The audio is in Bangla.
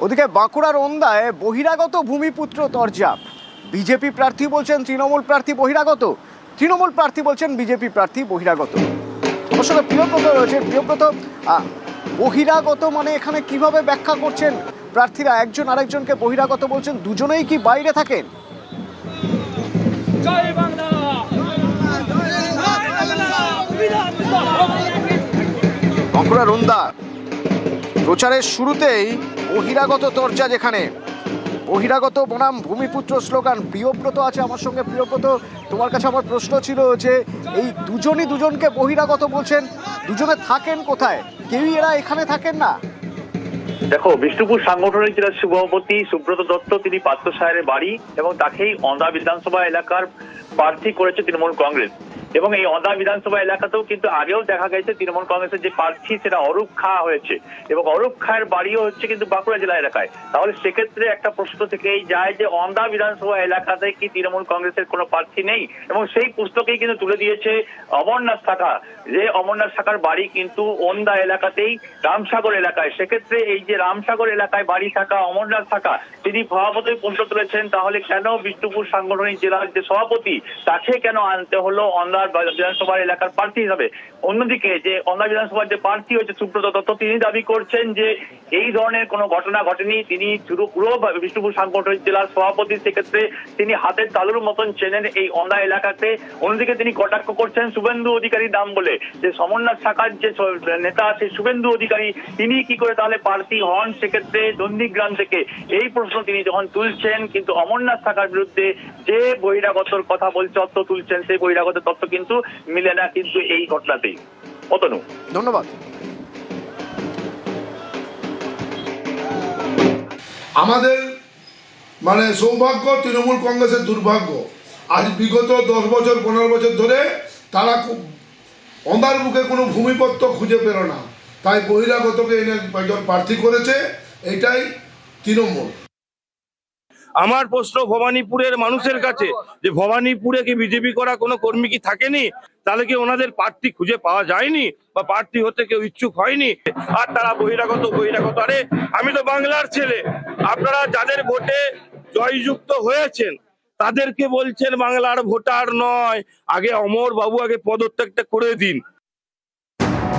ওদিকে বাঁকুড়ার ওন্দায় বহিরাগত ভূমিপুত্র তরজাপ। বিজেপি প্রার্থী বলছেন তৃণমূল প্রার্থী বহিরাগত, তৃণমূল প্রার্থী বলছেন বিজেপি প্রার্থী বহিরাগত। আমার সঙ্গে প্রিয়ব্রত রয়েছে। প্রিয়ব্রত, বহিরাগত মানে এখানে কিভাবে ব্যাখ্যা করছেন প্রার্থীরা? একজন আরেকজনকে বহিরাগত বলছেন, দুজনেই কি বাইরে থাকেন? বাঁকুড়ার ওন্দা প্রচারের শুরুতেই বহিরাগত তরজা, যেখানে বহিরাগত বনাম ভূমিপুত্র স্লোগান। প্রিয়ব্রত আছে আমার সঙ্গে। প্রিয়ব্রত, তোমার কাছে আমার প্রশ্ন ছিল যে এই দুজনই দুজনকে বহিরাগত বলছেন, দুজনে থাকেন কোথায়? কেউই এরা এখানে থাকেন না। দেখো, বিষ্ণুপুর সাংগঠনিক জেলার সভাপতি সুব্রত দত্ত, তিনি পাত্রসাহের বাড়ি এবং তাকেই অন্দা বিধানসভা এলাকার প্রার্থী করেছে তৃণমূল কংগ্রেস। এবং এই অন্দা বিধানসভা এলাকাতেও কিন্তু আগেও দেখা গেছে তৃণমূল কংগ্রেসের যে প্রার্থী সেটা অরূপ খা হয়েছে, এবং অরূপ খায়ের বাড়িও হচ্ছে কিন্তু বাঁকুড়া জেলা এলাকায়। তাহলে সেক্ষেত্রে একটা প্রশ্ন থেকেই যায় যে অন্দা বিধানসভা এলাকাতে কি তৃণমূল কংগ্রেসের কোনো প্রার্থী নেই? এবং সেই পুস্তকেই কিন্তু তুলে দিয়েছে অমরনাথ শাখা, যে অমরনাথ শাখার বাড়ি কিন্তু ওন্দা এলাকাতেই, রামসাগর এলাকায়। সেক্ষেত্রে এই যে রামসাগর এলাকায় বাড়ি থাকা অমরনাথ শাখা, তিনি স্বভাবতই প্রশ্ন তুলেছেন তাহলে কেন বিষ্ণুপুর সাংগঠনিক জেলার যে সভাপতি তাকে কেন আনতে হলো অন্দা বিধানসভা এলাকার প্রার্থী হিসাবে? অন্যদিকে যে অন্দা বিধানসভার যে প্রার্থী হয়েছে সুব্রত দত্ত, তিনি দাবি করছেন যে এই ধরনের কোনো ঘটনা ঘটেনি, তিনি পুরো বিষ্ণুপুর সাংগঠনিক জেলার সভাপতি, সেক্ষেত্রে তিনি হাতের তালুর মতন চেনেন এই অন্দা এলাকাতে। অন্যদিকে তিনি কটাক্ষ করছেন শুভেন্দু অধিকারীর নাম বলে, যে সমরনাথ শাখার যে নেতা আছে শুভেন্দু অধিকারী, তিনি কি করে তাহলে প্রার্থী হন সেক্ষেত্রে নন্দীগ্রাম থেকে? এই প্রশ্ন তিনি যখন তুলছেন, কিন্তু অমরনাথ শাখার বিরুদ্ধে যে বহিরাগতর কথা বলছে, তথ্য তুলছেন, সেই বহিরাগত তথ্য কিন্তু মিলে না কিন্তু এই ঘটনাতেই। অতনু, ধন্যবাদ। আমাদের মানে সৌভাগ্য, তৃণমূল কংগ্রেসের দুর্ভাগ্য। আজ বিগত 10 বছর 15 বছর ধরে তারা অন্ধার মুখে কোনো ভূমিপত্র খুঁজে পেল না, তাই বহিরাগতকে এনে একজন প্রার্থী করেছে। এটাই তৃণমূল। আমার প্রশ্ন ভবানীপুরের মানুষের কাছে, যে ভবানীপুরে কি বিজেপি করা কোনো কর্মী কি থাকেনি? তাহলে কি ওনাদের প্রার্থী খুঁজে পাওয়া যায়নি, বা প্রার্থী হতে কেউ ইচ্ছুক হয়নি? আর তারা বহিরাগত বহিরাগত। আরে আমি তো বাংলার ছেলে, আপনারা যাদের ভোটে জয়যুক্ত হয়েছেন তাদেরকে বলছেন বাংলার ভোটার নয়। আগে অমর বাবু আগে পদত্যাগটা করে দিন,